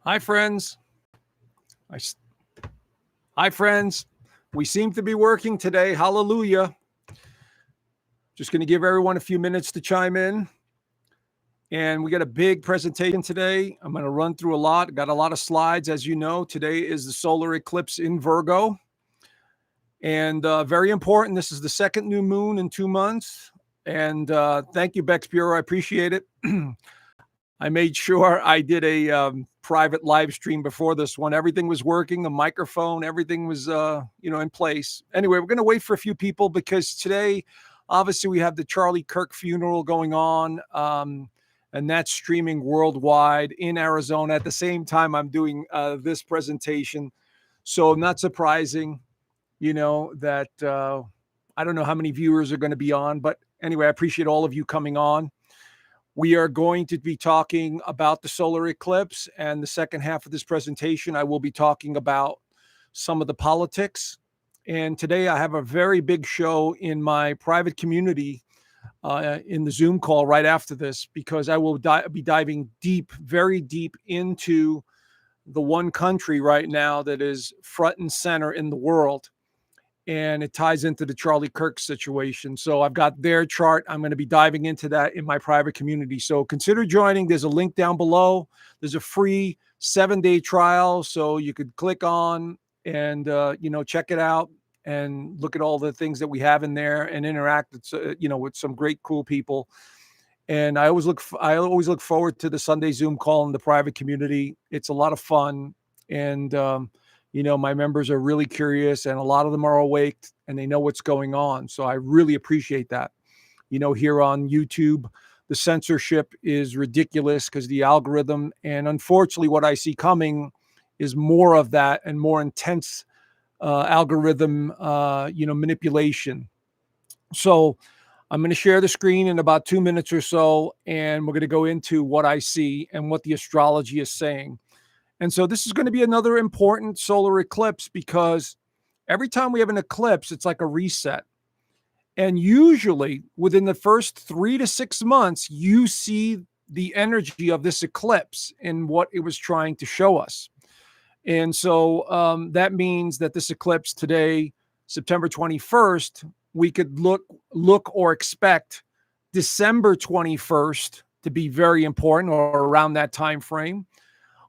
Hi, friends. I s- Hi, friends. We seem to be working today. Hallelujah. Just going to give everyone a few minutes to chime in. And we got a big presentation today. I'm going to run through a lot. Got a lot of slides. As you know, today is the solar eclipse in Virgo. And very important. This is the second new moon in 2 months. And thank you, Bex Bureau. I appreciate it. I made sure I did a private live stream before this one. Everything was working, the microphone, everything was, in place. Anyway, we're going to wait for a few people because today, obviously, we have the Charlie Kirk funeral going on, and that's streaming worldwide in Arizona. At the same time, I'm doing this presentation. So not surprising, that I don't know how many viewers are going to be on, but anyway, I appreciate all of you coming on. We are going to be talking about the solar eclipse, and the second half of this presentation, I will be talking about some of the politics. And today I have a very big show in my private community in the Zoom call right after this, because I will be diving deep, very deep into the one country right now that is front and center in the world. And it ties into the Charlie Kirk situation. So I've got their chart. I'm going to be diving into that in my private community. So consider joining. There's a link down below. There's a free 7-day trial. So you could click on and, check it out and look at all the things that we have in there and interact, with some great, cool people. And I always look forward to the Sunday Zoom call in the private community. It's a lot of fun. And, my members are really curious, and a lot of them are awake and they know what's going on. So I really appreciate that. Here on YouTube, the censorship is ridiculous because the algorithm, and unfortunately what I see coming is more of that and more intense algorithm, manipulation. So I'm going to share the screen in about 2 minutes or so, and we're going to go into what I see and what the astrology is saying. And so this is going to be another important solar eclipse, because every time we have an eclipse, it's like a reset. And usually within the first 3 to 6 months, you see the energy of this eclipse and what it was trying to show us. And so that means that this eclipse today, September 21st, we could look or expect December 21st to be very important, or around that time frame.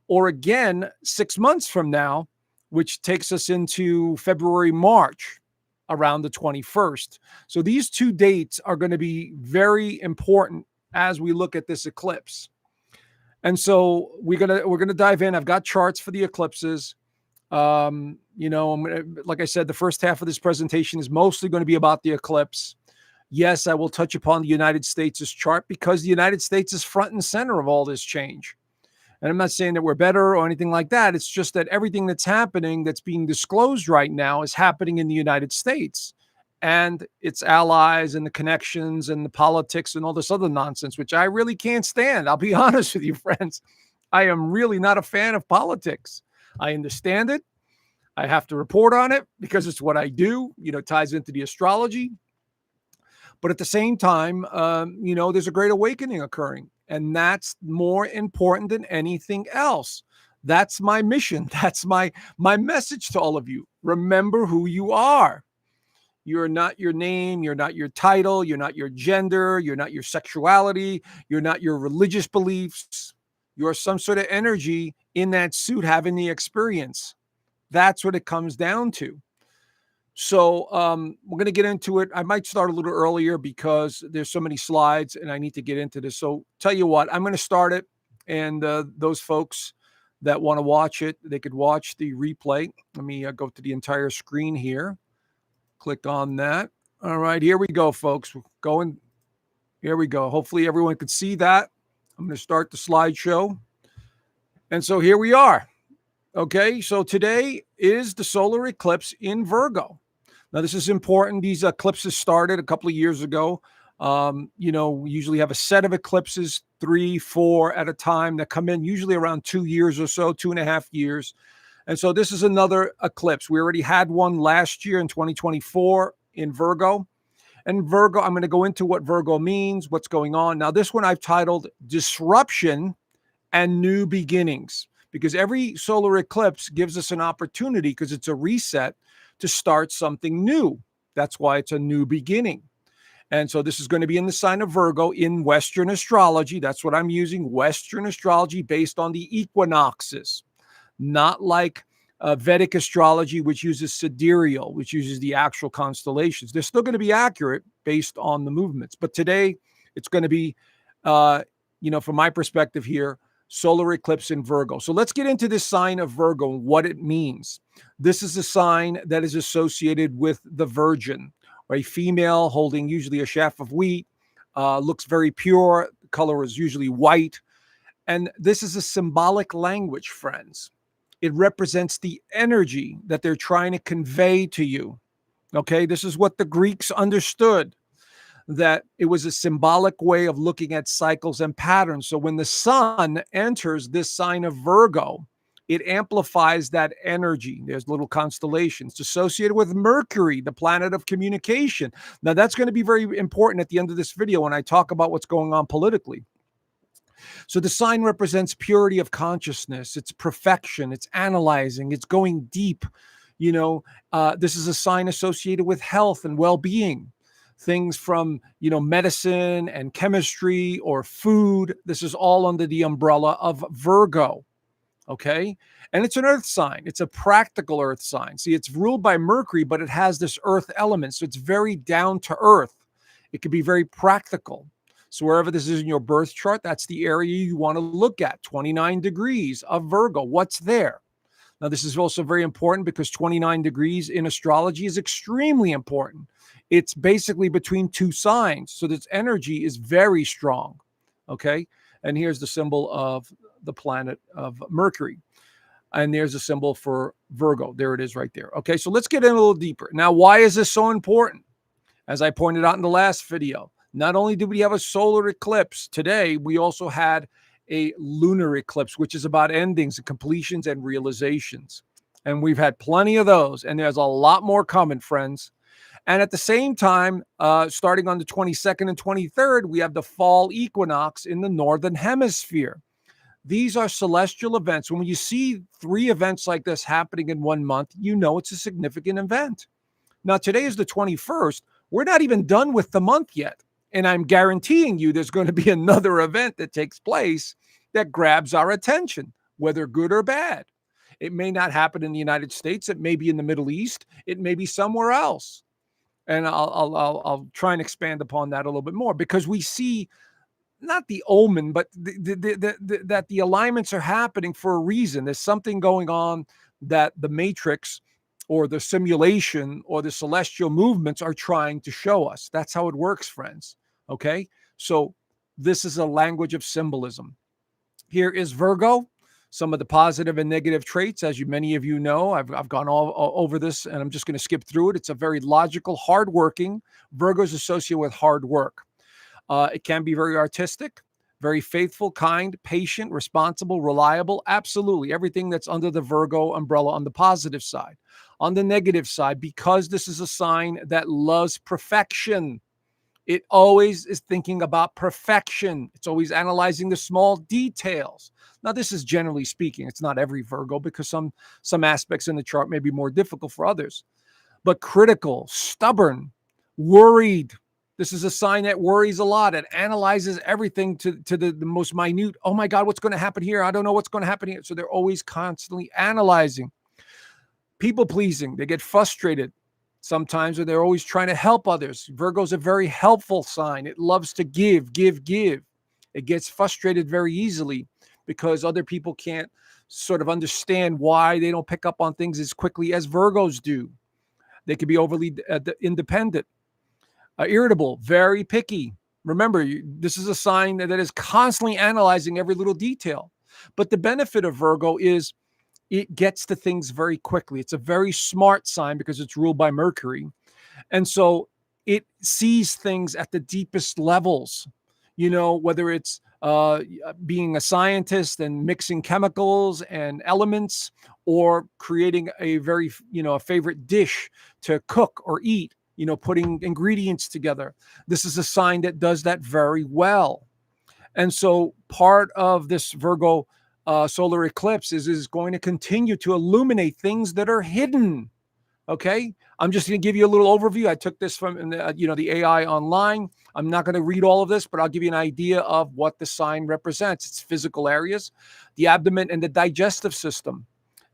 Or again, 6 months from now, which takes us into February, March, around the 21st. So these two dates are going to be very important as we look at this eclipse. And so we're gonna dive in. I've got charts for the eclipses. I'm gonna, like I said, the first half of this presentation is mostly going to be about the eclipse. Yes, I will touch upon the United States' chart, because the United States is front and center of all this change. And I'm not saying that we're better or anything like that. It's just that everything that's happening, that's being disclosed right now, is happening in the United States and its allies and the connections and the politics and all this other nonsense, which I really can't stand. I'll be honest with you, friends. I am really not a fan of politics. I understand it. I have to report on it because it's what I do, ties into the astrology. But at the same time, there's a great awakening occurring. And that's more important than anything else. That's my mission. That's my message to all of you. Remember who you are. You're not your name. You're not your title. You're not your gender. You're not your sexuality. You're not your religious beliefs. You're some sort of energy in that suit having the experience. That's what it comes down to. So we're going to get into it. I might start a little earlier because there's so many slides and I need to get into this. So tell you what, I'm going to start it. And those folks that want to watch it, they could watch the replay. Let me go to the entire screen here. Click on that. All right, here we go, folks. We're going. Here we go. Hopefully everyone could see that. I'm going to start the slideshow. And so here we are. Okay, so today is the solar eclipse in Virgo. Now, this is important. These eclipses started a couple of years ago. We usually have a set of eclipses, 3, 4 at a time, that come in usually around 2 years or so, 2.5 years. And so this is another eclipse. We already had one last year in 2024 in Virgo. And Virgo, I'm going to go into what Virgo means, what's going on. Now, this one I've titled Disruption and New Beginnings, because every solar eclipse gives us an opportunity, because it's a reset, to start something new. That's why it's a new beginning. And so this is going to be in the sign of Virgo in Western astrology. That's what I'm using, Western astrology based on the equinoxes, not like Vedic astrology, which uses sidereal, which uses the actual constellations. They're still going to be accurate based on the movements. But today it's going to be, from my perspective here, solar eclipse in Virgo. So let's get into this sign of Virgo and what it means. This is a sign that is associated with the Virgin, or a female holding usually a chaff of wheat, looks very pure. The color is usually white. And this is a symbolic language, friends. It represents the energy that they're trying to convey to you. Okay, this is what the Greeks understood, that it was a symbolic way of looking at cycles and patterns. So when the sun enters this sign of Virgo, it amplifies that energy. There's little constellations associated with Mercury, the planet of communication. Now, that's going to be very important at the end of this video when I talk about what's going on politically. So the sign represents purity of consciousness. It's perfection. It's analyzing. It's going deep. This is a sign associated with health and well-being. Things from, medicine and chemistry or food. This is all under the umbrella of Virgo. Okay. And it's an earth sign. It's a practical earth sign. See, it's ruled by Mercury, but it has this earth element. So it's very down to earth. It could be very practical. So wherever this is in your birth chart, that's the area you want to look at. 29 degrees of Virgo. What's there? Now, this is also very important because 29 degrees in astrology is extremely important. It's basically between two signs. So this energy is very strong. Okay. And here's the symbol of the planet of Mercury. And there's a symbol for Virgo. There it is right there. Okay. So let's get in a little deeper. Now, why is this so important? As I pointed out in the last video, not only did we have a solar eclipse today, we also had a lunar eclipse, which is about endings and completions and realizations. And we've had plenty of those. And there's a lot more coming, friends. And at the same time, starting on the 22nd and 23rd, we have the fall equinox in the northern hemisphere. These are celestial events. When you see 3 events like this happening in 1 month, you know it's a significant event. Now, today is the 21st. We're not even done with the month yet. And I'm guaranteeing you there's going to be another event that takes place that grabs our attention, whether good or bad. It may not happen in the United States. It may be in the Middle East. It may be somewhere else. And I'll try and expand upon that a little bit more, because we see not the omen, but that the alignments are happening for a reason. There's something going on that the matrix or the simulation or the celestial movements are trying to show us. That's how it works, friends. Okay. So this is a language of symbolism. Here is Virgo, some of the positive and negative traits. As many of you know, I've gone all over this, and I'm just going to skip through it. It's a very logical, hardworking. Virgo is associated with hard work. It can be very artistic, very faithful, kind, patient, responsible, reliable. Absolutely. Everything that's under the Virgo umbrella on the positive side. On the negative side, because this is a sign that loves perfection, it always is thinking about perfection. It's always analyzing the small details. Now, this is generally speaking. It's not every Virgo, because some aspects in the chart may be more difficult for others. But critical, stubborn, worried. This is a sign that worries a lot. It analyzes everything to the most minute. Oh my God, what's going to happen here? I don't know what's going to happen here. So they're always constantly analyzing. People pleasing. They get frustrated sometimes, or they're always trying to help others. Virgo's a very helpful sign. It loves to give. It gets frustrated very easily because other people can't sort of understand why they don't pick up on things as quickly as Virgos do. They can be overly independent, irritable, very picky. Remember, this is a sign that is constantly analyzing every little detail. But the benefit of Virgo is it gets to things very quickly. It's a very smart sign because it's ruled by Mercury. And so it sees things at the deepest levels, whether it's being a scientist and mixing chemicals and elements, or creating a very, a favorite dish to cook or eat, putting ingredients together. This is a sign that does that very well. And so part of this Virgo solar eclipse is going to continue to illuminate things that are hidden. Okay, I'm just going to give you a little overview. I took this from the AI online. I'm not going to read all of this, but I'll give you an idea of what the sign represents. It's physical areas, the abdomen, and the digestive system.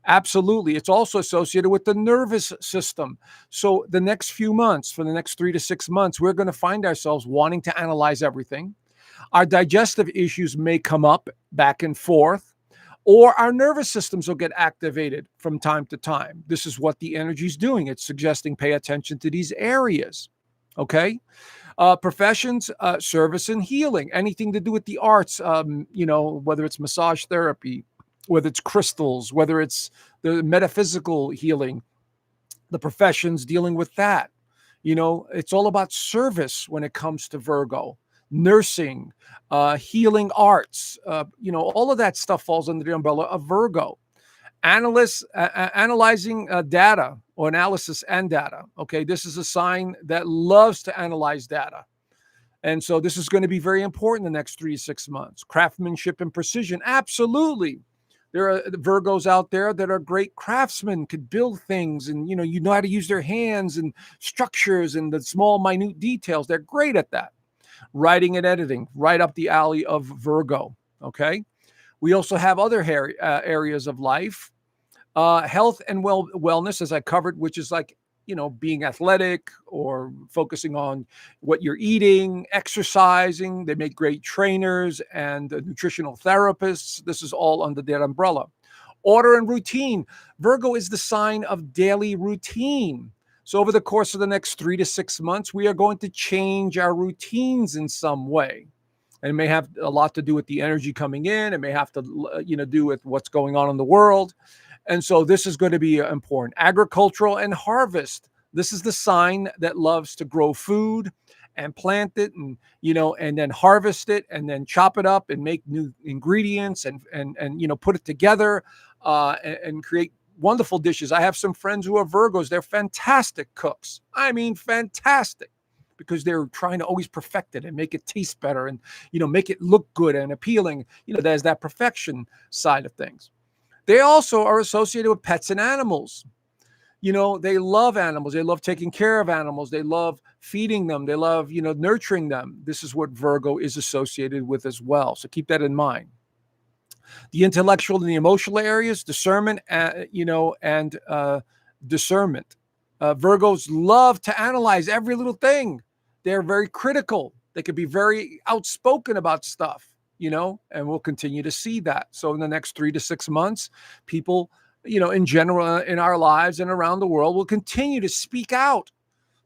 Absolutely. It's also associated with the nervous system. So the next few months, for the next 3 to 6 months, we're going to find ourselves wanting to analyze everything. Our digestive issues may come up back and forth, or our nervous systems will get activated from time to time. This is what the energy is doing. It's suggesting pay attention to these areas. Okay. Professions, service and healing, anything to do with the arts, whether it's massage therapy, whether it's crystals, whether it's the metaphysical healing, the professions dealing with that. It's all about service when it comes to Virgo. Nursing, healing arts, all of that stuff falls under the umbrella of Virgo. Analyzing data or analysis and data. Okay, this is a sign that loves to analyze data. And so this is going to be very important in the next 3 to 6 months. Craftsmanship and precision, absolutely. There are Virgos out there that are great craftsmen, could build things, and you know how to use their hands and structures and the small, minute details. They're great at that. Writing and editing, right up the alley of Virgo. Okay. We also have other areas of life, health and wellness, as I covered, which is like, being athletic or focusing on what you're eating, exercising. They make great trainers and nutritional therapists. This is all under that umbrella. Order and routine. Virgo is the sign of daily routine. So over the course of the next 3 to 6 months, we are going to change our routines in some way. And it may have a lot to do with the energy coming in. It may have to, do with what's going on in the world. And so this is going to be important. Agricultural and harvest. This is the sign that loves to grow food and plant it and, and then harvest it and then chop it up and make new ingredients and put it together and create wonderful dishes. I have some friends who are Virgos. They're fantastic cooks. I mean, fantastic, because they're trying to always perfect it and make it taste better and, make it look good and appealing. There's that perfection side of things. They also are associated with pets and animals. They love animals. They love taking care of animals. They love feeding them. They love, nurturing them. This is what Virgo is associated with as well. So keep that in mind. The intellectual and the emotional areas, discernment, and discernment. Virgos love to analyze every little thing. They're very critical. They could be very outspoken about stuff, and we'll continue to see that. So in the next 3 to 6 months, people, in general, in our lives and around the world, will continue to speak out,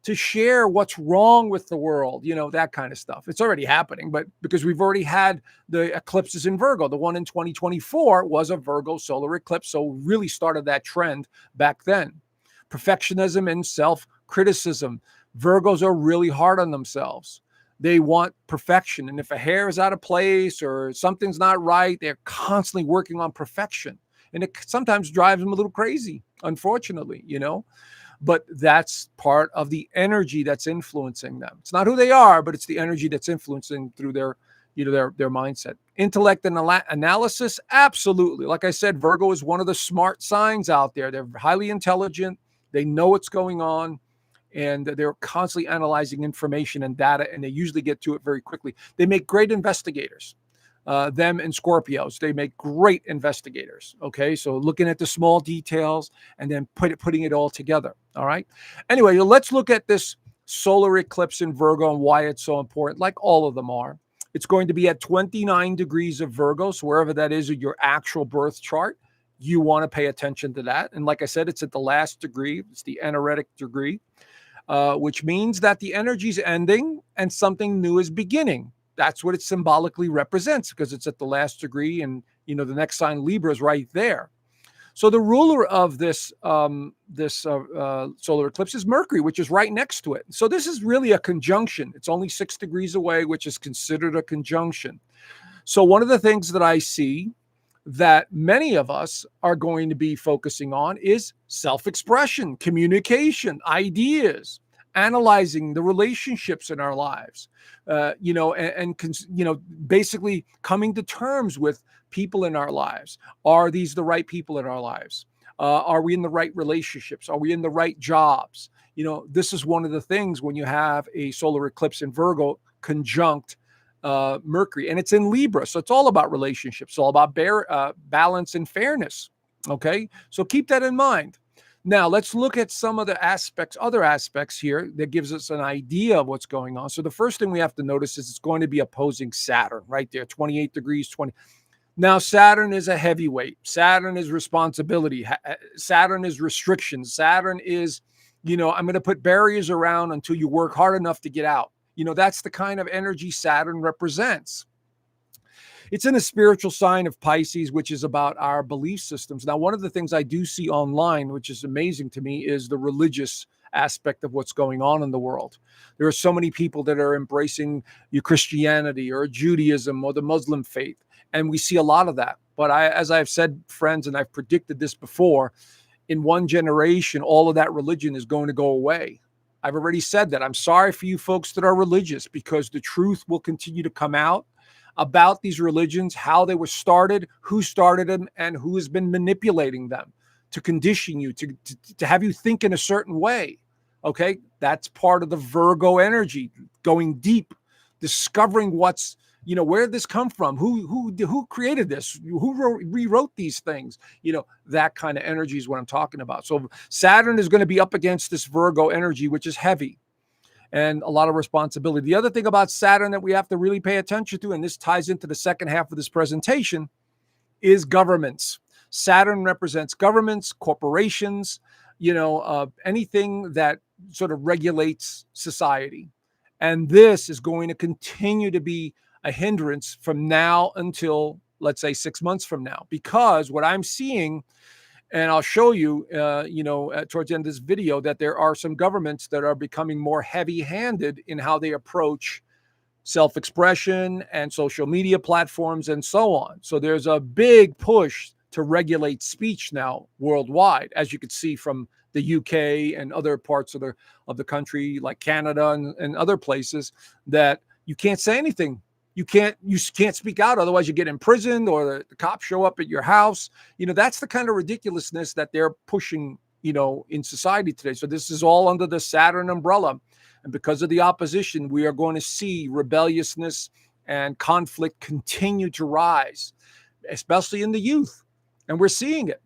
to share what's wrong with the world, that kind of stuff. It's already happening, but because we've already had the eclipses in Virgo, the one in 2024 was a Virgo solar eclipse. So really started that trend back then. Perfectionism and self-criticism. Virgos are really hard on themselves. They want perfection. And if a hair is out of place or something's not right, they're constantly working on perfection. And it sometimes drives them a little crazy, unfortunately, But that's part of the energy that's influencing them. It's not who they are, but it's the energy that's influencing through their mindset. Intellect and analysis, absolutely. Like I said, Virgo is one of the smart signs out there. They're highly intelligent. They know what's going on, and they're constantly analyzing information and data, and they usually get to it very quickly. They make great investigators. Them and Scorpios, they make great investigators. Okay, so looking at the small details and then putting it all together. All right. Anyway, let's look at this solar eclipse in Virgo and why it's so important, like all of them are. It's going to be at 29 degrees of Virgo. So wherever that is in your actual birth chart, you want to pay attention to that. And like I said, it's at the last degree. It's the anaretic degree, which means that the energy is ending and something new is beginning. That's what it symbolically represents, because it's at the last degree, and the next sign, Libra, is right there. So the ruler of this solar eclipse is Mercury, which is right next to it. So this is really a conjunction. It's only 6 degrees away, which is considered a conjunction. So one of the things that I see that many of us are going to be focusing on is self-expression, communication, ideas. analyzing the relationships in our lives, basically coming to terms with people in our lives. Are these the right people in our lives? Are we in the right relationships? Are we in the right jobs? This is one of the things when you have a solar eclipse in Virgo conjunct Mercury, and it's in Libra. So it's all about relationships, it's all about balance and fairness. Okay. So keep that in mind. Now let's look at some of the other aspects here that gives us an idea of what's going on. So the first thing we have to notice is it's going to be opposing Saturn right there, 28 degrees, 20. Now, Saturn is a heavyweight. Saturn is responsibility. Saturn is restriction. Saturn is, I'm going to put barriers around until you work hard enough to get out. That's the kind of energy Saturn represents. It's in a spiritual sign of Pisces, which is about our belief systems. Now, one of the things I do see online, which is amazing to me, is the religious aspect of what's going on in the world. There are so many people that are embracing Christianity or Judaism or the Muslim faith. And we see a lot of that. But as I've said, friends, and I've predicted this before, in one generation, all of that religion is going to go away. I've already said that. I'm sorry for you folks that are religious, because the truth will continue to come out about these religions, how they were started, who started them, and who has been manipulating them to condition you, to have you think in a certain way. Okay? That's part of the Virgo energy, going deep, discovering what's, where did this come from? Who created this? Who rewrote these things? That kind of energy is what I'm talking about. So Saturn is going to be up against this Virgo energy, which is heavy and a lot of responsibility. The other thing about Saturn that we have to really pay attention to, and this ties into the second half of this presentation, is governments. Saturn represents governments, corporations, anything that sort of regulates society. And this is going to continue to be a hindrance from now until, let's say, 6 months from now, because what I'm seeing, and I'll show you, towards the end of this video, that there are some governments that are becoming more heavy-handed in how they approach self-expression and social media platforms and so on. So there's a big push to regulate speech now worldwide, as you could see from the UK and other parts of the country, like Canada and other places, that you can't say anything. You can't speak out, otherwise you get imprisoned, or the cops show up at your house. That's the kind of ridiculousness that they're pushing, in society today. So this is all under the Saturn umbrella. And because of the opposition, we are going to see rebelliousness and conflict continue to rise, especially in the youth. And we're seeing it.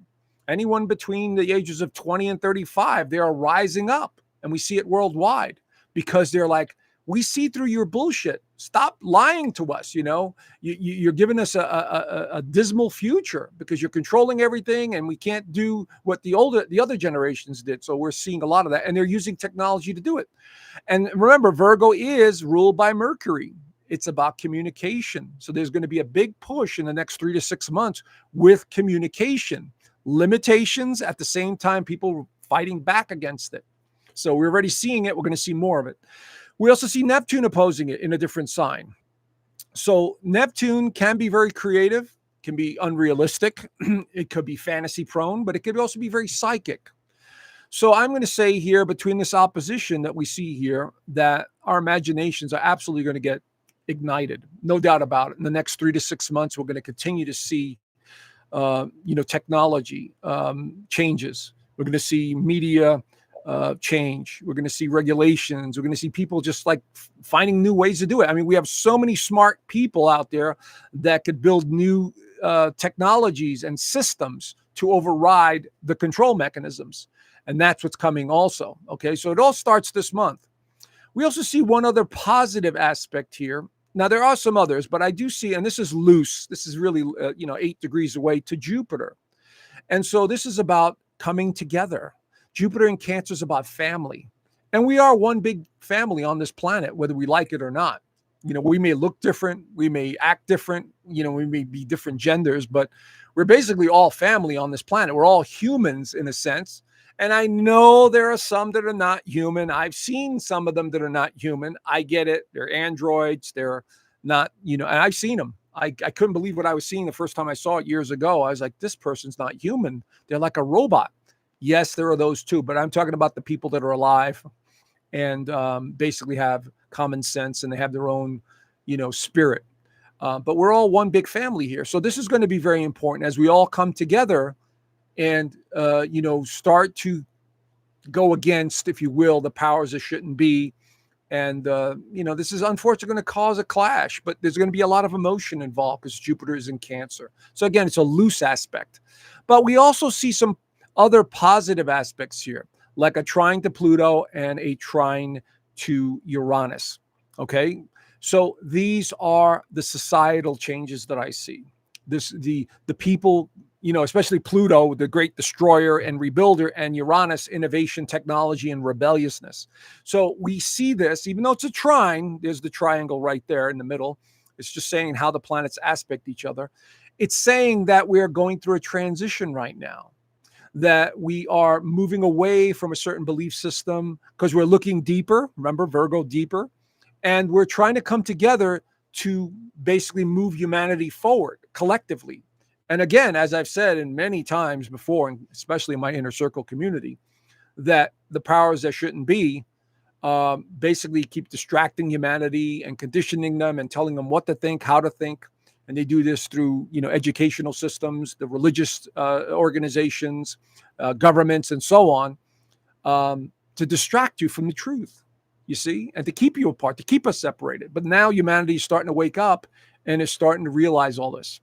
Anyone between the ages of 20 and 35, they are rising up. And we see it worldwide, because they're like, we see through your bullshit. Stop lying to us. You're giving us a dismal future because you're controlling everything, and we can't do what the other generations did. So we're seeing a lot of that, and they're using technology to do it. And remember, Virgo is ruled by Mercury. It's about communication. So there's going to be a big push in the next 3 to 6 months with communication limitations, at the same time people fighting back against it. So we're already seeing it. We're going to see more of it. We also see Neptune opposing it in a different sign. So Neptune can be very creative, can be unrealistic. It could be fantasy prone, but it could also be very psychic. So I'm going to say here, between this opposition that we see here, that our imaginations are absolutely going to get ignited. No doubt about it. In the next 3 to 6 months, we're going to continue to see, technology changes. We're going to see media change. We're going to see regulations. We're going to see people just like finding new ways to do it. I mean, we have so many smart people out there that could build new technologies and systems to override the control mechanisms. And that's what's coming also. Okay, so it all starts this month. We also see one other positive aspect here. Now, there are some others, but I do see, and this is loose. This is really, 8 degrees away to Jupiter. And so this is about coming together. Jupiter in Cancer is about family. And we are one big family on this planet, whether we like it or not. We may look different. We may act different. We may be different genders, but we're basically all family on this planet. We're all humans in a sense. And I know there are some that are not human. I've seen some of them that are not human. I get it. They're androids. They're not, and I've seen them. I couldn't believe what I was seeing the first time I saw it years ago. I was like, this person's not human. They're like a robot. Yes, there are those too, but I'm talking about the people that are alive and basically have common sense, and they have their own, spirit. But we're all one big family here. So this is going to be very important as we all come together and, start to go against, if you will, the powers that shouldn't be. And, this is unfortunately going to cause a clash, but there's going to be a lot of emotion involved because Jupiter is in Cancer. So again, it's a loose aspect. But we also see some other positive aspects here, like a trine to Pluto and a trine to Uranus. Okay. So these are the societal changes that I see. The people, especially Pluto, the great destroyer and rebuilder, and Uranus, innovation, technology, and rebelliousness. So we see this, even though it's a trine, there's the triangle right there in the middle. It's just saying how the planets aspect each other. It's saying that we're going through a transition right now, that we are moving away from a certain belief system because we're looking deeper. Remember, Virgo, deeper. And we're trying to come together to basically move humanity forward collectively. And again, as I've said in many times before, and especially in my inner circle community, that the powers that shouldn't be basically keep distracting humanity and conditioning them and telling them what to think, how to think. And they do this through, educational systems, the religious organizations, governments, and so on, to distract you from the truth. You see, and to keep you apart, to keep us separated. But now humanity is starting to wake up and is starting to realize all this.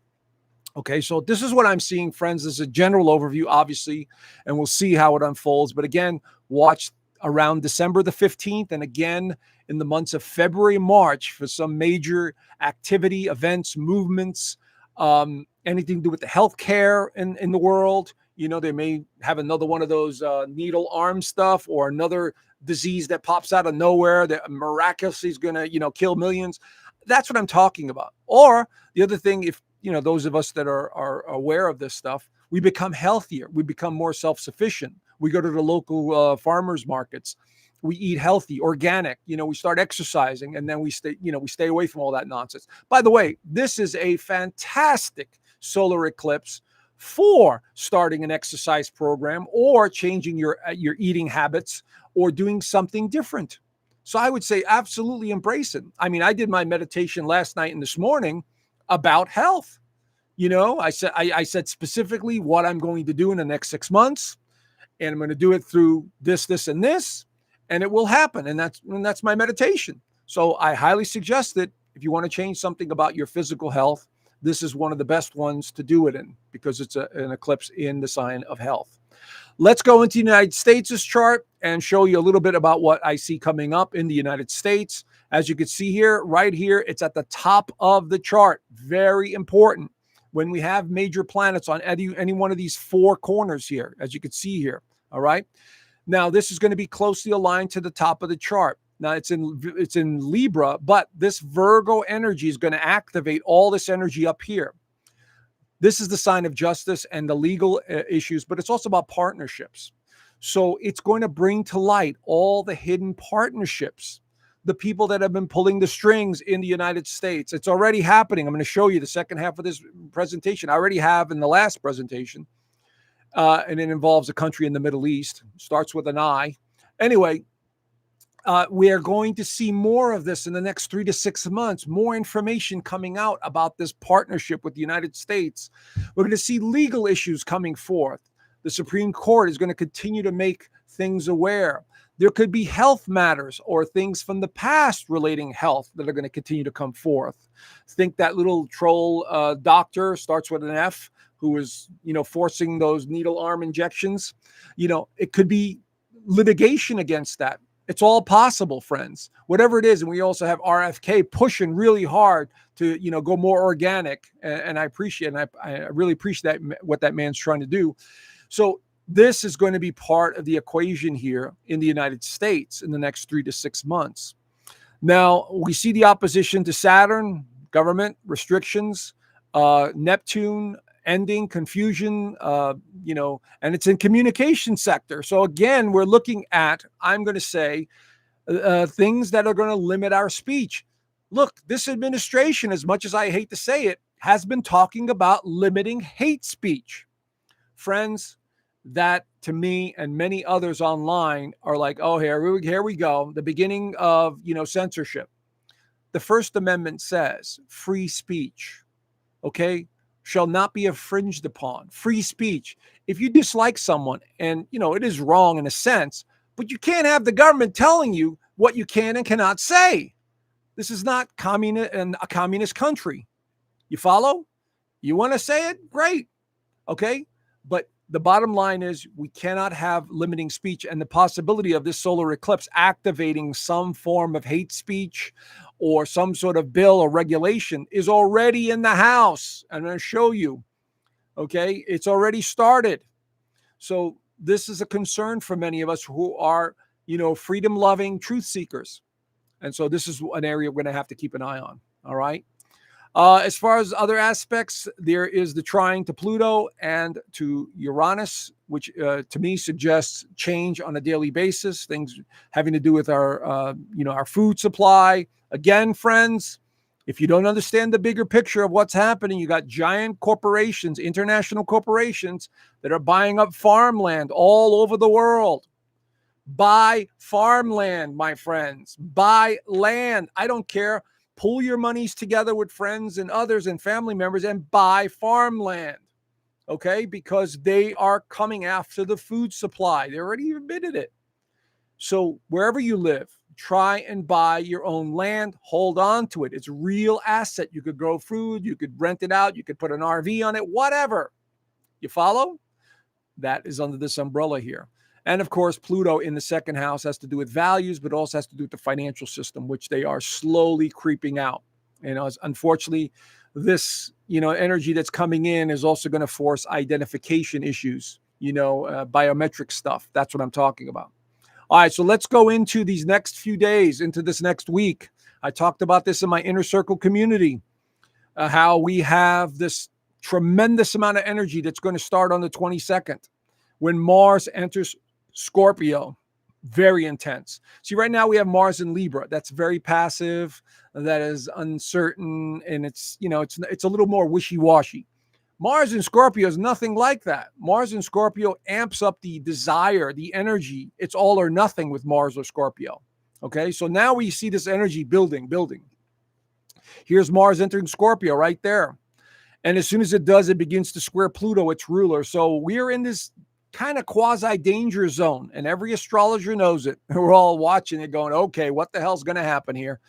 Okay, so this is what I'm seeing, friends. This is a general overview, obviously, and we'll see how it unfolds. But again, watch around December the 15th and again in the months of February, March for some major activity, events, movements, anything to do with the healthcare in the world. They may have another one of those needle arm stuff or another disease that pops out of nowhere that miraculously is going to, kill millions. That's what I'm talking about. Or the other thing, if, those of us that are aware of this stuff, we become healthier. We become more self-sufficient. We go to the local farmers markets. We eat healthy, organic. We start exercising, and then we stay away from all that nonsense. By the way, this is a fantastic solar eclipse for starting an exercise program or changing your eating habits or doing something different. So I would say absolutely embrace it. I mean, I did my meditation last night and this morning about health. I said specifically what I'm going to do in the next 6 months, and I'm going to do it through this, and this, and it will happen. And that's my meditation. So I highly suggest that if you want to change something about your physical health, this is one of the best ones to do it in because it's an eclipse in the sign of health. Let's go into the United States' chart and show you a little bit about what I see coming up in the United States. As you can see here, right here, it's at the top of the chart. Very important. When we have major planets on any one of these four corners here, as you can see here, all right? Now, this is going to be closely aligned to the top of the chart. Now, it's in Libra, but this Virgo energy is going to activate all this energy up here. This is the sign of justice and the legal issues, but it's also about partnerships. So it's going to bring to light all the hidden partnerships, the people that have been pulling the strings in the United States. It's already happening. I'm going to show you the second half of this presentation. I already have in the last presentation, and it involves a country in the Middle East. Starts with an I. Anyway, we are going to see more of this in the next 3 to 6 months, more information coming out about this partnership with the United States. We're going to see legal issues coming forth. The Supreme Court is going to continue to make things aware. There could be health matters or things from the past relating health that are going to continue to come forth. Think that little troll doctor, starts with an F, who is, forcing those needle arm injections. It could be litigation against that. It's all possible, friends, whatever it is. And we also have RFK pushing really hard to, go more organic. And I appreciate, and I really appreciate what that man's trying to do. So this is going to be part of the equation here in the United States in the next 3 to 6 months. Now, we see the opposition to Saturn, government restrictions, Neptune, ending, confusion, and it's in communication sector. So again, we're looking at, I'm going to say, things that are going to limit our speech. Look, this administration, as much as I hate to say it, has been talking about limiting hate speech. Friends, that to me and many others online are like, oh, here we go. The beginning of, censorship. The First Amendment says free speech, okay, shall not be infringed upon. Free speech. If you dislike someone, and, it is wrong in a sense, but you can't have the government telling you what you can and cannot say. This is not a communist country. You follow? You want to say it? Great. Okay. But the bottom line is we cannot have limiting speech, and the possibility of this solar eclipse activating some form of hate speech or some sort of bill or regulation is already in the house. I'm going to show you. Okay. It's already started. So this is a concern for many of us who are, freedom loving truth seekers. And so this is an area we're going to have to keep an eye on. All right. As far as other aspects, there is the trine to Pluto and to Uranus, which to me suggests change on a daily basis, things having to do with our food supply. Again, friends, if you don't understand the bigger picture of what's happening, you got giant corporations, international corporations that are buying up farmland all over the world. Buy farmland, my friends. Buy land. I don't care. Pull your monies together with friends and others and family members and buy farmland, okay? Because they are coming after the food supply. They already admitted it. So wherever you live, try and buy your own land. Hold on to it. It's a real asset. You could grow food. You could rent it out. You could put an RV on it, whatever. You follow? That is under this umbrella here. And of course, Pluto in the second house has to do with values, but also has to do with the financial system, which they are slowly creeping out. Unfortunately, this, energy that's coming in is also going to force identification issues, biometric stuff. That's what I'm talking about. All right, so let's go into these next few days, into this next week. I talked about this in my inner circle community, how we have this tremendous amount of energy that's going to start on the 22nd when Mars enters Scorpio. Very intense. See, right now we have Mars in Libra. That's very passive. That is uncertain, and it's a little more wishy-washy. Mars in Scorpio is nothing like that. Mars in Scorpio amps up the desire, the energy. It's all or nothing with Mars or Scorpio. Okay, so now we see this energy building. Here's Mars entering Scorpio right there. And as soon as it does, it begins to square Pluto, its ruler. So we're in this kind of quasi-danger zone, and every astrologer knows it. We're all watching it going, okay, what the hell's going to happen here?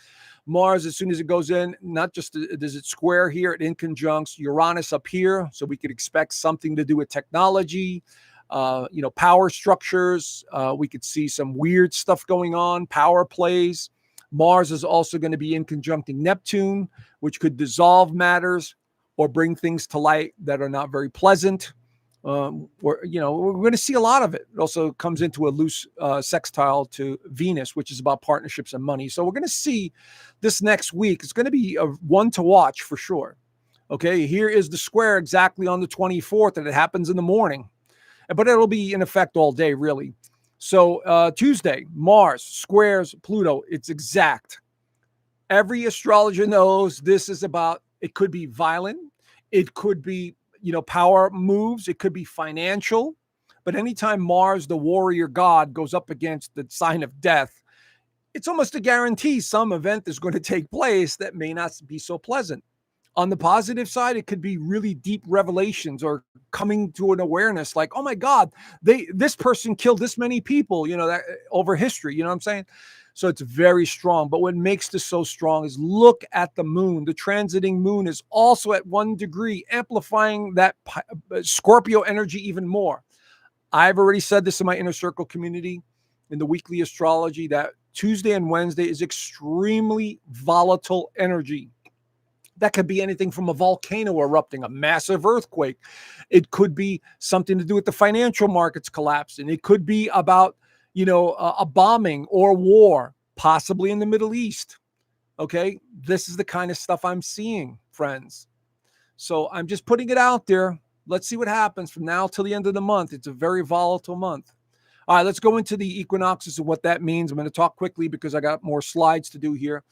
Mars, as soon as it goes in, not just does it square here, it inconjuncts Uranus up here. So we could expect something to do with technology, power structures. We could see some weird stuff going on, power plays. Mars is also going to be in conjuncting Neptune, which could dissolve matters or bring things to light that are not very pleasant. We're going to see a lot of it. It also comes into a loose sextile to Venus, which is about partnerships and money. So we're going to see this next week. It's going to be a one to watch for sure. Okay, here is the square exactly on the 24th, and it happens in the morning. But it'll be in effect all day, really. So Tuesday, Mars squares Pluto. It's exact. Every astrologer knows this is about, it could be violent. It could be power moves. It could be financial. But anytime Mars, the warrior god, goes up against the sign of death, it's almost a guarantee some event is going to take place that may not be so pleasant. On the positive side, it could be really deep revelations or coming to an awareness like, oh my God, this person killed this many people, that over history, you know what I'm saying? So it's very strong. But what makes this so strong is look at the moon. The transiting moon is also at 1 degree, amplifying that Scorpio energy even more. I've already said this in my inner circle community in the weekly astrology that Tuesday and Wednesday is extremely volatile energy. That could be anything from a volcano erupting, a massive earthquake. It could be something to do with the financial markets collapsing. It could be about a bombing or war, possibly in the Middle East. Okay, this is the kind of stuff I'm seeing, friends. So I'm just putting it out there. Let's see what happens from now till the end of the month. It's a very volatile month. All right, let's go into the equinoxes and what that means. I'm going to talk quickly because I got more slides to do here.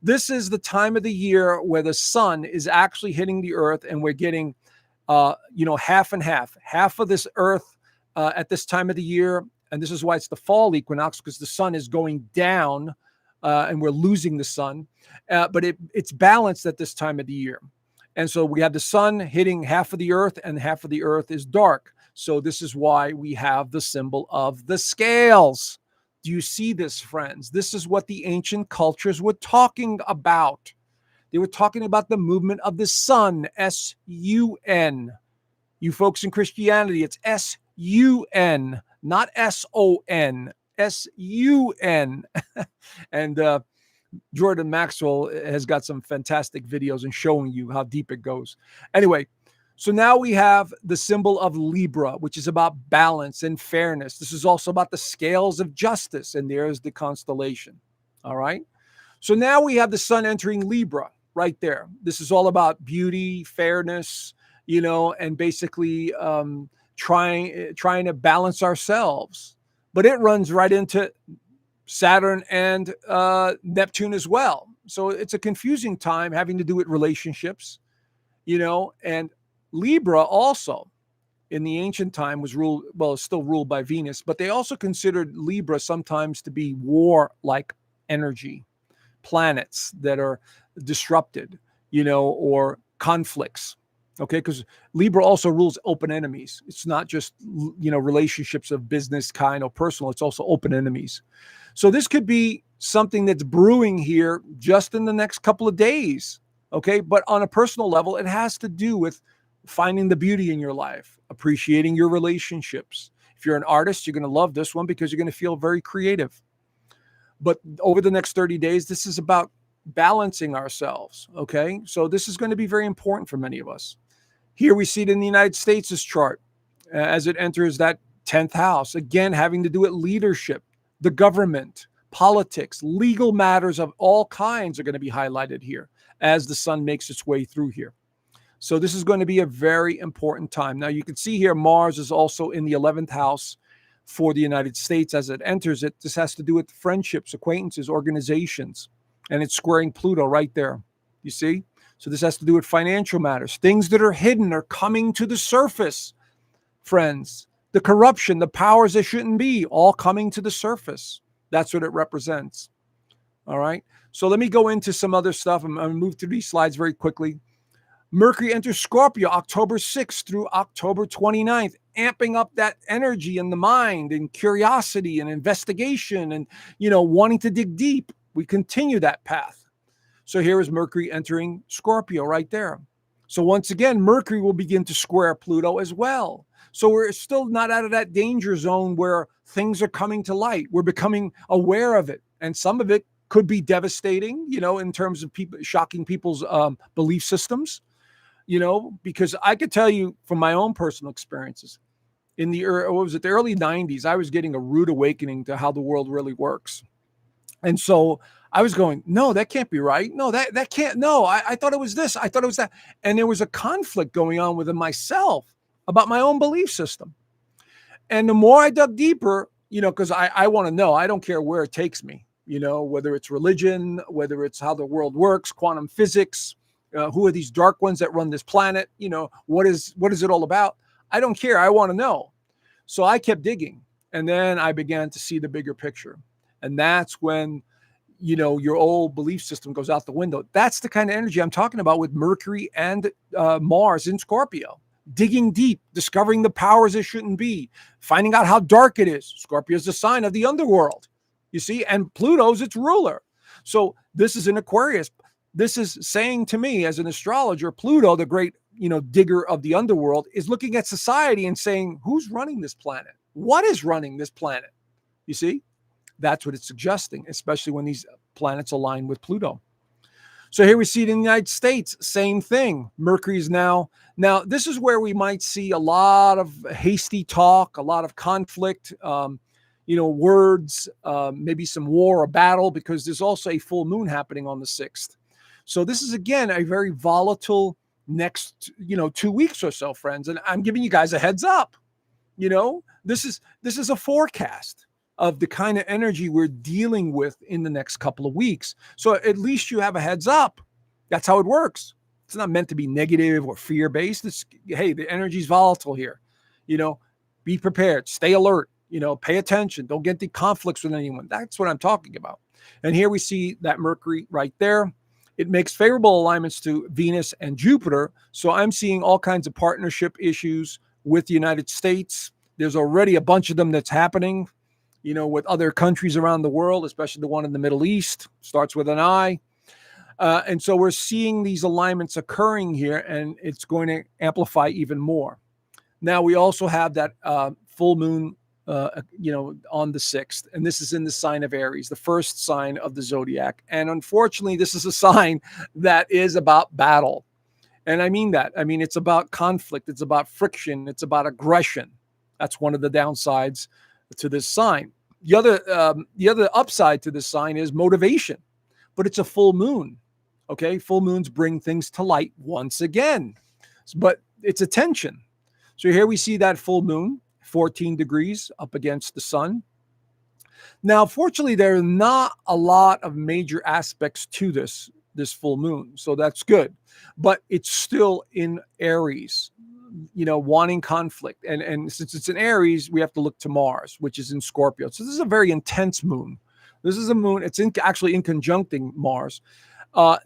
This is the time of the year where the sun is actually hitting the earth, and we're getting, half and half. Half of this earth at this time of the year. And this is why it's the fall equinox, because the sun is going down and we're losing the sun. But it's balanced at this time of the year. And so we have the sun hitting half of the earth and half of the earth is dark. So this is why we have the symbol of the scales. Do you see this, friends? This is what the ancient cultures were talking about. They were talking about the movement of the sun, S-U-N. You folks in Christianity, it's S-U-N, not S-O-N, S-U-N. And Jordan Maxwell has got some fantastic videos and showing you how deep it goes. Anyway, so now we have the symbol of Libra, which is about balance and fairness. This is also about the scales of justice, and there's the constellation. All right. So now we have the sun entering Libra right there. This is all about beauty, fairness, and basically trying to balance ourselves. But it runs right into Saturn and Neptune as well. So it's a confusing time having to do with relationships, and Libra also in the ancient time was ruled, well, it's still ruled by Venus, but they also considered Libra sometimes to be war-like energy, planets that are disrupted, or conflicts. Okay, because Libra also rules open enemies. It's not just, relationships of business kind or personal. It's also open enemies. So this could be something that's brewing here just in the next couple of days. Okay, but on a personal level, it has to do with finding the beauty in your life, appreciating your relationships. If you're an artist, you're going to love this one because you're going to feel very creative. But over the next 30 days, this is about balancing ourselves. Okay, so this is going to be very important for many of us. Here we see it in the United States' chart as it enters that 10th house, again, having to do with leadership, the government, politics, legal matters of all kinds are going to be highlighted here as the sun makes its way through here. So this is going to be a very important time. Now you can see here Mars is also in the 11th house for the United States as it enters it. This has to do with friendships, acquaintances, organizations, and it's squaring Pluto right there. You see? So this has to do with financial matters. Things that are hidden are coming to the surface, friends. The corruption, the powers that shouldn't be, all coming to the surface. That's what it represents. All right. So let me go into some other stuff. I'm going to move through these slides very quickly. Mercury enters Scorpio October 6th through October 29th, amping up that energy in the mind and curiosity and investigation and, wanting to dig deep. We continue that path. So here is Mercury entering Scorpio right there. So once again, Mercury will begin to square Pluto as well. So we're still not out of that danger zone where things are coming to light. We're becoming aware of it. And some of it could be devastating, in terms of people, shocking people's belief systems, because I could tell you from my own personal experiences in the early 90s, I was getting a rude awakening to how the world really works. And so I was going, no, that can't be right. No, that can't. No, I thought it was this. I thought it was that. And there was a conflict going on within myself about my own belief system. And the more I dug deeper, because I want to know, I don't care where it takes me, whether it's religion, whether it's how the world works, quantum physics, who are these dark ones that run this planet? What is it all about? I don't care. I want to know. So I kept digging. And then I began to see the bigger picture. And that's when, your old belief system goes out the window. That's the kind of energy I'm talking about with Mercury and Mars in Scorpio. Digging deep, discovering the powers it shouldn't be, finding out how dark it is. Scorpio is the sign of the underworld, you see, and Pluto's its ruler. So this is an Aquarius. This is saying to me as an astrologer, Pluto, the great, digger of the underworld, is looking at society and saying, who's running this planet? What is running this planet? You see, that's what it's suggesting, especially when these planets align with Pluto. So here we see it in the United States, same thing. Mercury is now this is where we might see a lot of hasty talk, a lot of conflict, words, maybe some war or battle, because there's also a full moon happening on the 6th. So this is, again, a very volatile next, 2 weeks or so, friends. And I'm giving you guys a heads up. This is a forecast of the kind of energy we're dealing with in the next couple of weeks. So at least you have a heads up. That's how it works. It's not meant to be negative or fear-based. It's, hey, the energy's volatile here. Be prepared. Stay alert. Pay attention. Don't get into conflicts with anyone. That's what I'm talking about. And here we see that Mercury right there. It makes favorable alignments to Venus and Jupiter. So I'm seeing all kinds of partnership issues with the United States. There's already a bunch of them that's happening, with other countries around the world, especially the one in the Middle East. Starts with an I. And so we're seeing these alignments occurring here, and it's going to amplify even more. Now, we also have that full moon, on the 6th, and this is in the sign of Aries, the first sign of the zodiac. And unfortunately, this is a sign that is about battle. And I mean that. I mean, it's about conflict. It's about friction. It's about aggression. That's one of the downsides to this sign. The other upside to this sign is motivation, but it's a full moon. Okay, full moons bring things to light once again, but it's a tension. So here we see that full moon, 14 degrees up against the sun. Now, fortunately, there are not a lot of major aspects to this full moon, so that's good. But it's still in Aries, wanting conflict. And since it's in Aries, we have to look to Mars, which is in Scorpio. So this is a very intense moon. This is a moon, it's actually in conjuncting Mars.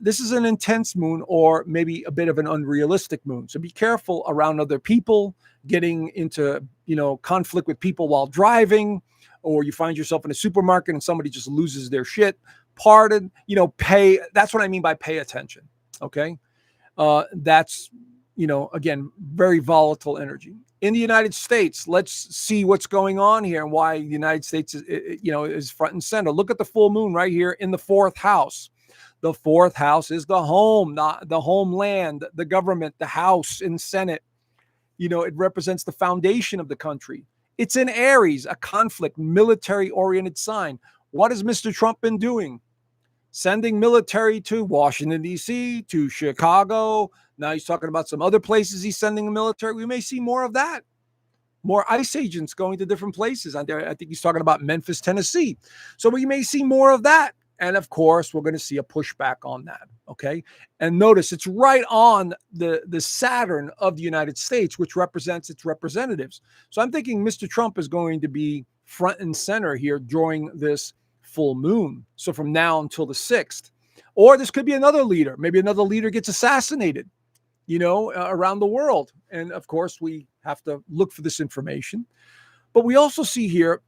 This is an intense moon, or maybe a bit of an unrealistic moon. So be careful around other people, getting into, conflict with people while driving, or you find yourself in a supermarket and somebody just loses their shit. Pardon, that's what I mean by pay attention. Okay. That's, again, very volatile energy. In the United States, let's see what's going on here and why the United States is front and center. Look at the full moon right here in the 4th house. The 4th house is the home, not the homeland, the government, the House and Senate. It represents the foundation of the country. It's in Aries, a conflict, military-oriented sign. What has Mr. Trump been doing? Sending military to Washington, D.C., to Chicago. Now he's talking about some other places he's sending the military. We may see more of that. More ICE agents going to different places. I think he's talking about Memphis, Tennessee. So we may see more of that. And of course, we're going to see a pushback on that. Okay. And notice it's right on the Saturn of the United States, which represents its representatives. So I'm thinking Mr. Trump is going to be front and center here during this full moon. So from now until the 6th, or this could be another leader. Maybe another leader gets assassinated, around the world. And of course, we have to look for this information. But we also see here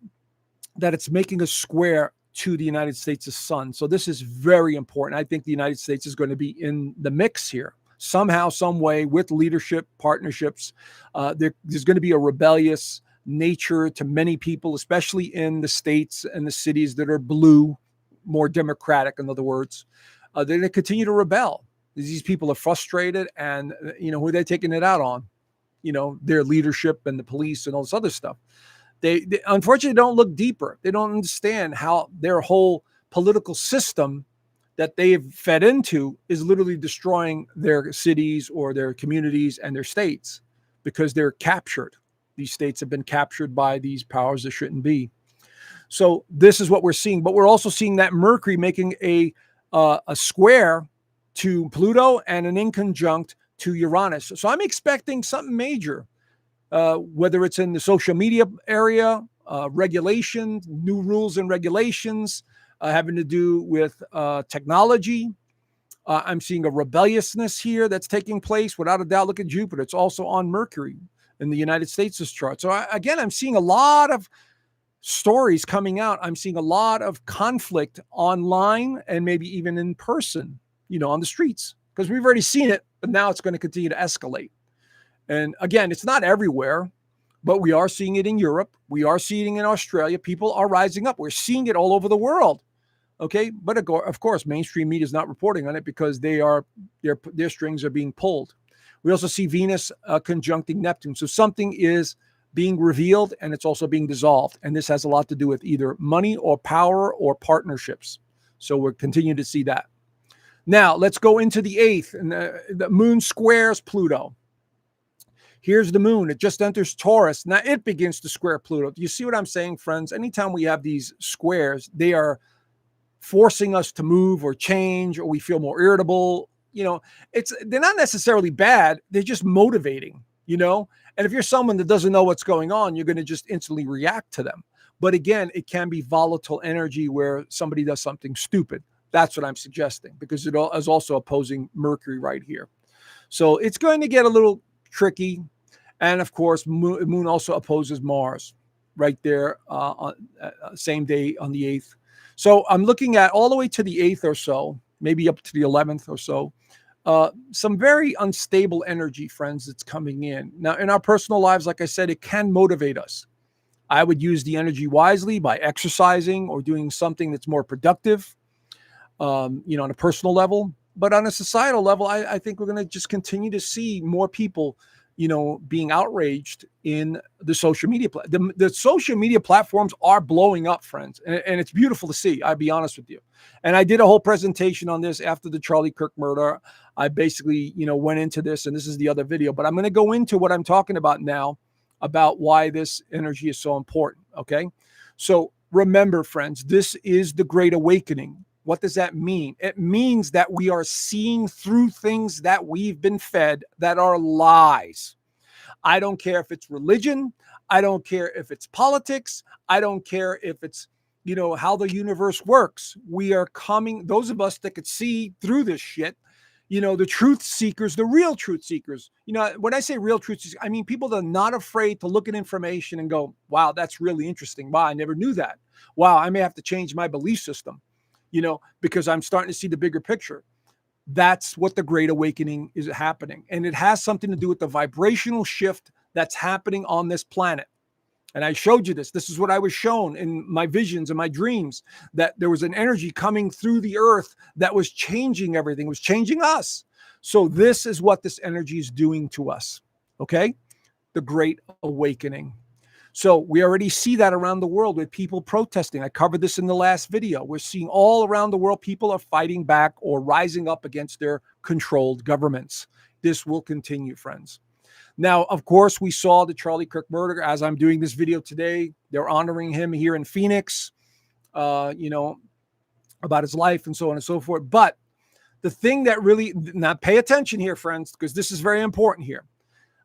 that it's making a square to the United States' sun. So this is very important. I think the United States is going to be in the mix here somehow, some way, with leadership partnerships. There's going to be a rebellious nature to many people, especially in the states and the cities that are blue, more democratic, in other words. They're going to continue to rebel. These people are frustrated, and who are they taking it out on? Their leadership and the police and all this other stuff. They unfortunately don't look deeper. They don't understand how their whole political system that they've fed into is literally destroying their cities or their communities and their states, because they're captured. These states have been captured by these powers that shouldn't be. So this is what we're seeing. But we're also seeing that Mercury making a square to Pluto and an inconjunct to Uranus. So I'm expecting something major. Whether it's in the social media area, regulation, new rules and regulations having to do with technology. I'm seeing a rebelliousness here that's taking place. Without a doubt, look at Jupiter. It's also on Mercury in the United States' chart. So again, I'm seeing a lot of stories coming out. I'm seeing a lot of conflict online and maybe even in person, on the streets, because we've already seen it, but now it's going to continue to escalate. And again, it's not everywhere, but we are seeing it in Europe. We are seeing it in Australia. People are rising up. We're seeing it all over the world. Okay. But of course, mainstream media is not reporting on it because their strings are being pulled. We also see Venus conjuncting Neptune. So something is being revealed and it's also being dissolved. And this has a lot to do with either money or power or partnerships. So we're continuing to see that. Now let's go into the 8th, and the moon squares Pluto. Here's the moon. It just enters Taurus. Now it begins to square Pluto. Do you see what I'm saying, friends? Anytime we have these squares, they are forcing us to move or change, or we feel more irritable. They're not necessarily bad. They're just motivating, And if you're someone that doesn't know what's going on, you're going to just instantly react to them. But again, it can be volatile energy where somebody does something stupid. That's what I'm suggesting, because it is also opposing Mercury right here. So it's going to get a little tricky. And of course, Moon also opposes Mars right there on same day on the 8th. So I'm looking at all the way to the 8th or so, maybe up to the 11th or so. Some very unstable energy, friends, that's coming in. Now, in our personal lives, like I said, it can motivate us. I would use the energy wisely by exercising or doing something that's more productive, on a personal level. But on a societal level, I think we're going to just continue to see more people, being outraged in the social media. The social media platforms are blowing up, friends. And it's beautiful to see, I'll be honest with you. And I did a whole presentation on this after the Charlie Kirk murder. I basically, went into this, and this is the other video. But I'm going to go into what I'm talking about now, about why this energy is so important, okay? So remember, friends, this is the Great Awakening. What does that mean? It means that we are seeing through things that we've been fed that are lies. I don't care if it's religion. I don't care if it's politics. I don't care if it's, how the universe works. We are coming, those of us that could see through this shit, the truth seekers, the real truth seekers. When I say real truth seekers, I mean people that are not afraid to look at information and go, wow, that's really interesting. Wow, I never knew that. Wow, I may have to change my belief system, because I'm starting to see the bigger picture. That's what the Great Awakening is happening. And it has something to do with the vibrational shift that's happening on this planet. And I showed you this. This is what I was shown in my visions and my dreams, that there was an energy coming through the earth that was changing everything, was changing us. So this is what this energy is doing to us. Okay? The Great Awakening. So we already see that around the world with people protesting. I covered this in the last video. We're seeing all around the world, people are fighting back or rising up against their controlled governments. This will continue, friends. Now, of course, we saw the Charlie Kirk murder. As I'm doing this video today, they're honoring him here in Phoenix, about his life and so on and so forth. But the thing that really, now pay attention here, friends, because this is very important here.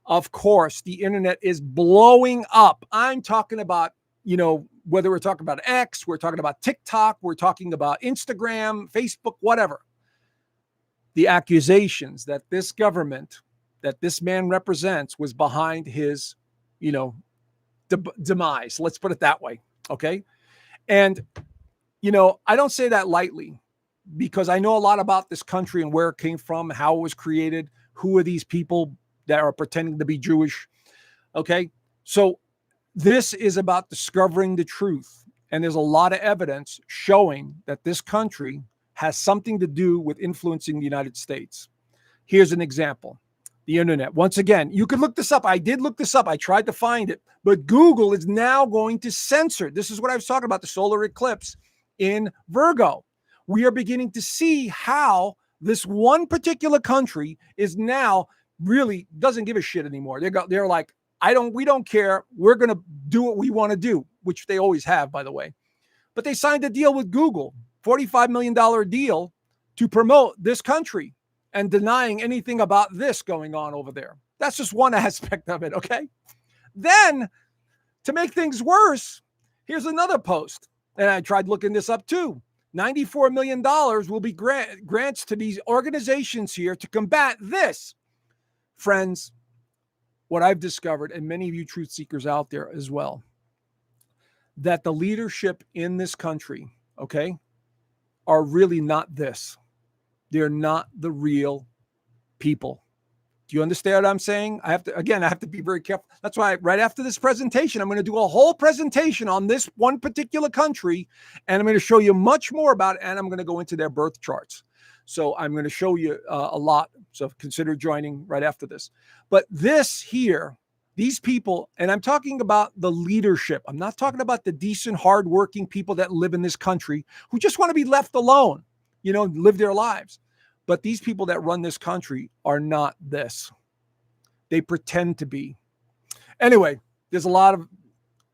Of course, the internet is blowing up. I'm talking about, whether we're talking about X, we're talking about TikTok, we're talking about Instagram, Facebook, whatever. The accusations that this government, that this man represents, was behind his, demise. Let's put it that way. Okay. And, I don't say that lightly, because I know a lot about this country and where it came from, how it was created, who are these people that are pretending to be Jewish. Okay. So this is about discovering the truth. And there's a lot of evidence showing that this country has something to do with influencing the United States. Here's an example. The internet. Once again, you could look this up. I did look this up. I tried to find it, but Google is now going to censor. This is what I was talking about, the solar eclipse in Virgo. We are beginning to see how this one particular country is now really doesn't give a shit anymore. They're like, we don't care. We're going to do what we want to do, which they always have, by the way. But they signed a deal with Google, $45 million deal to promote this country and denying anything about this going on over there. That's just one aspect of it. Okay. Then to make things worse, here's another post. And I tried looking this up too. $94 million will be grants to these organizations here to combat this. Friends, what I've discovered, and many of you truth seekers out there as well, that the leadership in this country, okay, are really not this. They're not the real people. Do you understand what I'm saying? I have to be very careful. That's why right after this presentation, I'm going to do a whole presentation on this one particular country, and I'm going to show you much more about it, and I'm going to go into their birth charts. So I'm going to show you a lot. So consider joining right after this. But this here, these people, and I'm talking about the leadership. I'm not talking about the decent, hardworking people that live in this country who just want to be left alone, live their lives. But these people that run this country are not this. They pretend to be. Anyway, there's a lot of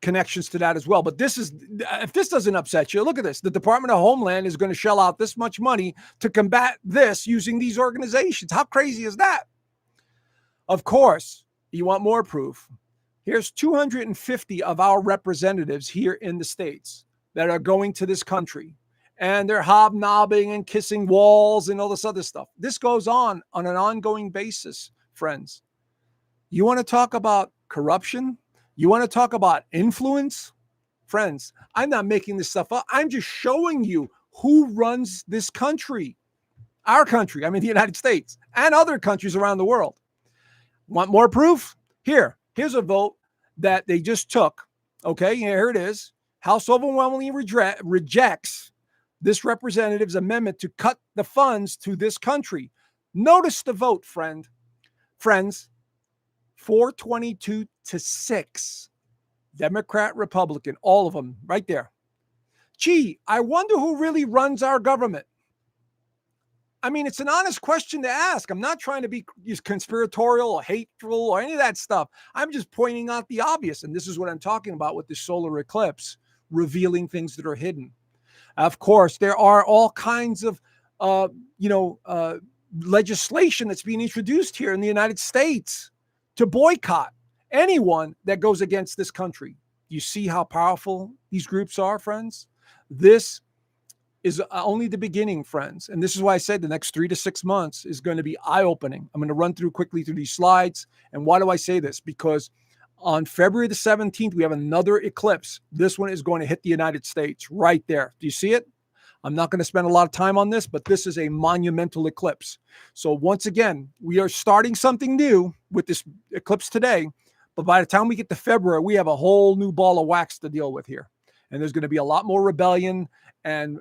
connections to that as well. But if this doesn't upset you, look at this. The Department of Homeland is going to shell out this much money to combat this using these organizations. How crazy is that? Of course, You want more proof? Here's 250 of our representatives here in the States that are going to this country, and they're hobnobbing and kissing walls and all this other stuff. This goes on an ongoing basis, friends. You want to talk about corruption? You want to talk about influence? Friends, I'm not making this stuff up. I'm just showing you who runs this country. Our country, I mean the United States, and other countries around the world. Want more proof? Here's a vote that they just took. Okay, here it is. House overwhelmingly rejects this representative's amendment to cut the funds to this country. Notice the vote, friends. 422 to 6. Democrat, Republican, all of them right there. Gee, I wonder who really runs our government. I mean, it's an honest question to ask. I'm not trying to be conspiratorial or hateful or any of that stuff. I'm just pointing out the obvious. And this is what I'm talking about with the solar eclipse, revealing things that are hidden. Of course, there are all kinds of, legislation that's being introduced here in the United States to boycott anyone that goes against this country. You see how powerful these groups are, friends? This is only the beginning, friends. And this is why I said the next 3 to 6 months is going to be eye-opening. I'm going to run quickly through these slides. And why do I say this? Because on February the 17th, we have another eclipse. This one is going to hit the United States right there. Do you see it? I'm not going to spend a lot of time on this, but this is a monumental eclipse. So once again, we are starting something new with this eclipse today. But by the time we get to February, we have a whole new ball of wax to deal with here. And there's going to be a lot more rebellion and,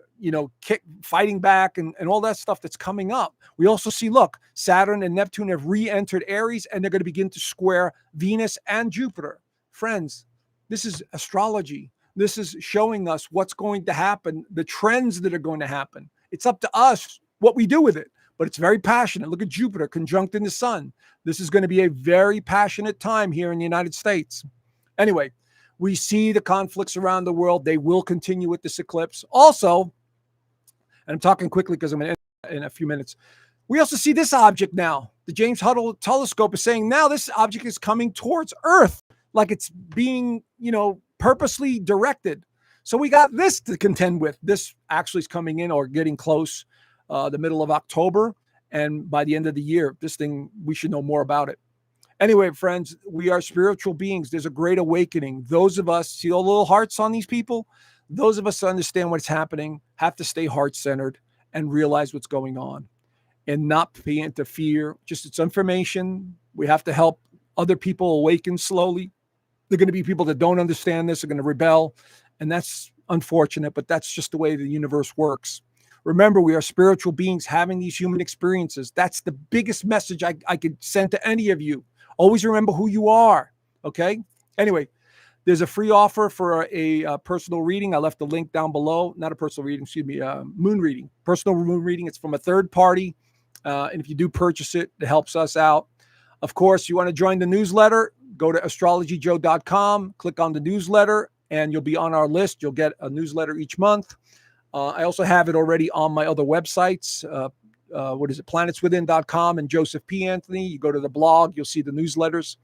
fighting back and all that stuff that's coming up. We also see, look, Saturn and Neptune have re-entered Aries, and they're going to begin to square Venus and Jupiter. Friends, this is astrology. This is showing us what's going to happen, the trends that are going to happen. It's up to us what we do with it, but it's very passionate. Look at Jupiter conjunct in the sun. This is going to be a very passionate time here in the United States. Anyway, we see the conflicts around the world. They will continue with this eclipse. Also, and I'm talking quickly because I'm going to end in a few minutes. We also see this object now. The James Hubble telescope is saying now this object is coming towards Earth, like it's being, purposely directed. So we got this to contend with. This actually is coming in or getting close the middle of October. And by the end of the year, this thing, we should know more about it. Anyway, friends, we are spiritual beings. There's a great awakening. Those of us, see all the little hearts on these people? Those of us who understand what's happening have to stay heart-centered and realize what's going on and not pay into fear. Just it's information. We have to help other people awaken slowly. There are going to be people that don't understand this, are going to rebel. And that's unfortunate, but that's just the way the universe works. Remember, we are spiritual beings having these human experiences. That's the biggest message I could send to any of you. Always remember who you are, okay? Anyway, there's a free offer for a personal reading. I left the link down below. Not a personal reading, moon reading. Personal moon reading. It's from a third party. And if you do purchase it, it helps us out. Of course, you want to join the newsletter, go to astrologyjoe.com, click on the newsletter, and you'll be on our list. You'll get a newsletter each month. I also have it already on my other websites. planetswithin.com and Joseph P. Anthony. You go to the blog, you'll see the newsletters.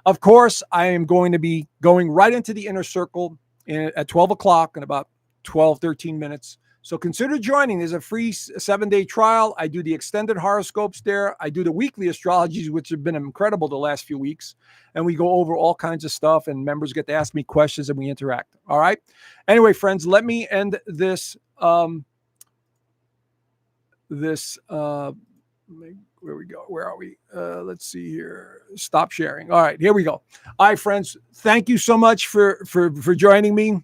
Of course, I am going to be going right into the inner circle at 12 o'clock in about 12, 13 minutes. So consider joining. There's a free 7-day trial. I do the extended horoscopes there. I do the weekly astrologies, which have been incredible the last few weeks. And we go over all kinds of stuff, and members get to ask me questions, and we interact. All right. Anyway, friends, let me end this. Where we go? Where are we? Let's see here. Stop sharing. All right, here we go. All right, friends. Thank you so much for joining me.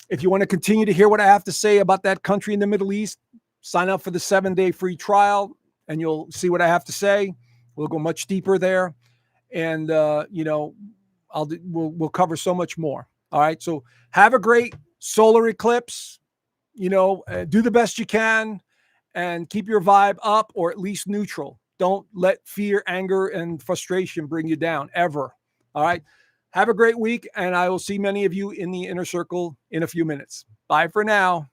If you want to continue to hear what I have to say about that country in the Middle East, sign up for the 7-day free trial, and you'll see what I have to say. We'll go much deeper there, and we'll cover so much more. All right. So have a great solar eclipse. Do the best you can, and keep your vibe up or at least neutral. Don't let fear, anger, and frustration bring you down ever. All right. Have a great week, and I will see many of you in the inner circle in a few minutes. Bye for now.